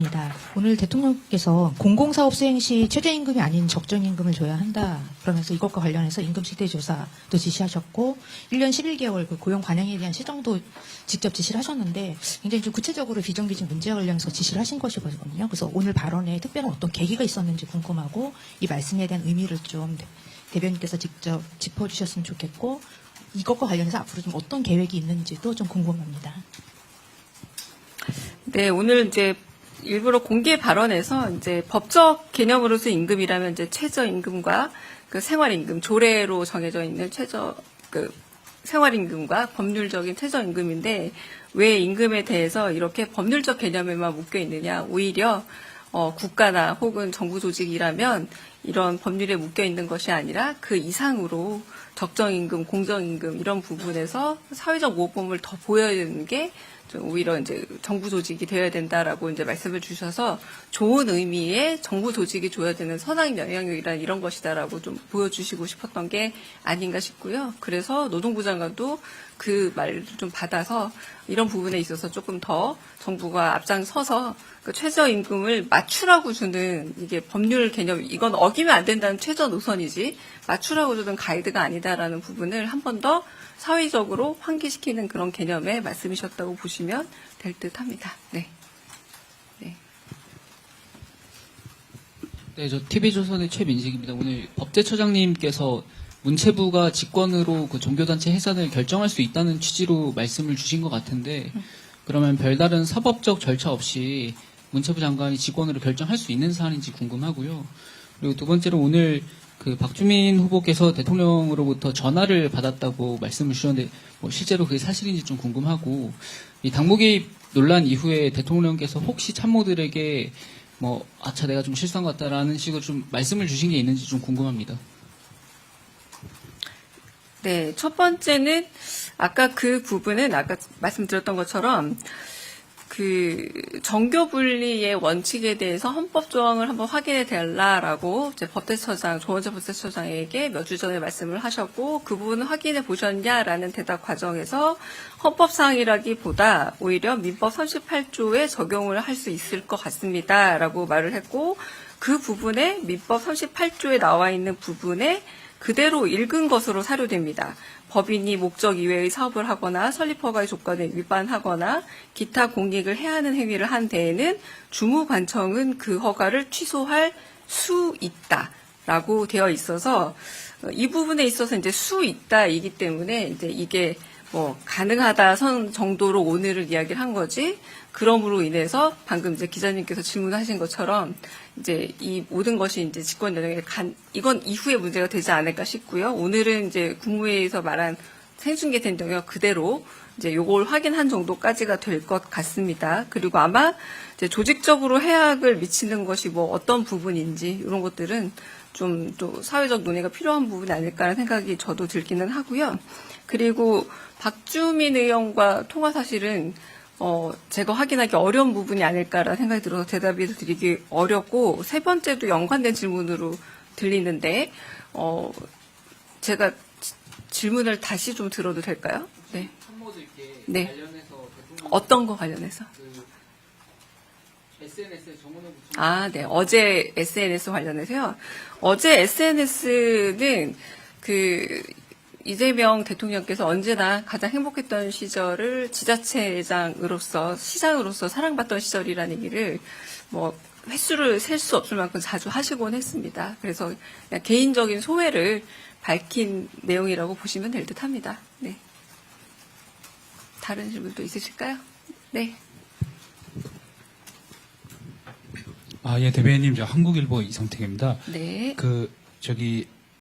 입니다. 오늘 대통령께서 공공사업 수행 시 최저임금이 아닌 적정임금을 줘야 한다. 그러면서 이것과 관련해서 임금 실태조사도 지시하셨고 1년 11개월 그 고용 관행에 대한 시정도 직접 지시를 하셨는데 굉장히 좀 구체적으로 비정규직 문제와 관련해서 지시를 하신 것이거든요. 그래서 오늘 발언에 특별한 어떤 계기가 있었는지 궁금하고 이 말씀에 대한 의미를 좀 대변인께서 직접 짚어주셨으면 좋겠고 이것과 관련해서 앞으로 좀 어떤 계획이 있는지도 좀 궁금합니다. 네, 오늘 이제 일부러 공개 발언에서 이제 법적 개념으로서 임금이라면 이제 최저임금과 그 생활임금, 조례로 정해져 있는 생활임금과 법률적인 최저임금인데 왜 임금에 대해서 이렇게 법률적 개념에만 묶여 있느냐. 오히려 국가나 혹은 정부 조직이라면 이런 법률에 묶여 있는 것이 아니라 그 이상으로 적정임금, 공정임금 이런 부분에서 사회적 모범을 더 보여야 되는 게 오히려 이제 정부 조직이 되어야 된다라고 이제 말씀을 주셔서 좋은 의미의 정부 조직이 줘야 되는 선한 영향력이란 이런 것이다라고 좀 보여주시고 싶었던 게 아닌가 싶고요. 그래서 노동부 장관도 그 말을 좀 받아서 이런 부분에 있어서 조금 더 정부가 앞장서서 그 최저임금을 맞추라고 주는 이게 법률 개념, 이건 어기면 안 된다는 최저 노선이지 맞추라고 주는 가이드가 아니다라는 부분을 한 번 더 사회적으로 환기시키는 그런 개념의 말씀이셨다고 보시면 될 듯합니다. 네. 네. 네, 저 TV조선의 최민식입니다. 오늘 법제처장님께서 문체부가 직권으로 그 종교단체 해산을 결정할 수 있다는 취지로 말씀을 주신 것 같은데, 그러면 별다른 사법적 절차 없이 문체부 장관이 직권으로 결정할 수 있는 사안인지 궁금하고요. 그리고 두 번째로 오늘 그 박주민 후보께서 대통령으로부터 전화를 받았다고 말씀을 주셨는데, 실제로 그게 사실인지 좀 궁금하고, 이 당무개입 논란 이후에 대통령께서 혹시 참모들에게 아차 내가 좀 실수한 것 같다라는 식으로 좀 말씀을 주신 게 있는지 좀 궁금합니다. 네, 첫 번째는 아까 그 부분은 아까 말씀드렸던 것처럼 그 정교 분리의 원칙에 대해서 헌법 조항을 한번 확인해 달라라고 이제 법제처장 조원재 법제처장에게 몇 주 전에 말씀을 하셨고 그 부분을 확인해 보셨냐라는 대답 과정에서 헌법 사항이라기보다 오히려 민법 38조에 적용을 할 수 있을 것 같습니다라고 말을 했고 그 부분에 민법 38조에 나와 있는 부분에 그대로 읽은 것으로 사료됩니다. 법인이 목적 이외의 사업을 하거나 설립허가의 조건에 위반하거나 기타 공익을 해하는 행위를 한 데에는 주무관청은 그 허가를 취소할 수 있다라고 되어 있어서 이 부분에 있어서 이제 수 있다이기 때문에 이제 이게 가능하다 선 정도로 오늘을 이야기를 한 거지. 그럼으로 인해서 방금 이제 기자님께서 질문하신 것처럼 이제 이 모든 것이 이제 직권 연행에 이건 이후에 문제가 되지 않을까 싶고요. 오늘은 이제 국무회의에서 말한 생중계된 영역 그대로 이제 요걸 확인한 정도까지가 될 것 같습니다. 그리고 아마 이제 조직적으로 해악을 미치는 것이 어떤 부분인지 이런 것들은 좀 또 사회적 논의가 필요한 부분이 아닐까라는 생각이 저도 들기는 하고요. 그리고 박주민 의원과 통화 사실은 제가 확인하기 어려운 부분이 아닐까라는 생각이 들어서 대답이 드리기 어렵고 세 번째도 연관된 질문으로 들리는데 제가 질문을 다시 좀 들어도 될까요? 네. 참모들께 네. 관련해서 어떤 거 관련해서? SNS에 정원을 네. 어제 SNS 관련해서요. 어제 SNS는 이재명 대통령께서 언제나 가장 행복했던 시절을 지자체장으로서 시장으로서 사랑받던 시절이라는 얘기를 횟수를 셀 수 없을 만큼 자주 하시곤 했습니다. 그래서 그냥 개인적인 소회를 밝힌 내용이라고 보시면 될 듯합니다. 네. 다른 질문도 있으실까요? 네. 예, 대변인님, 저 한국일보 이성택입니다. 네. 저기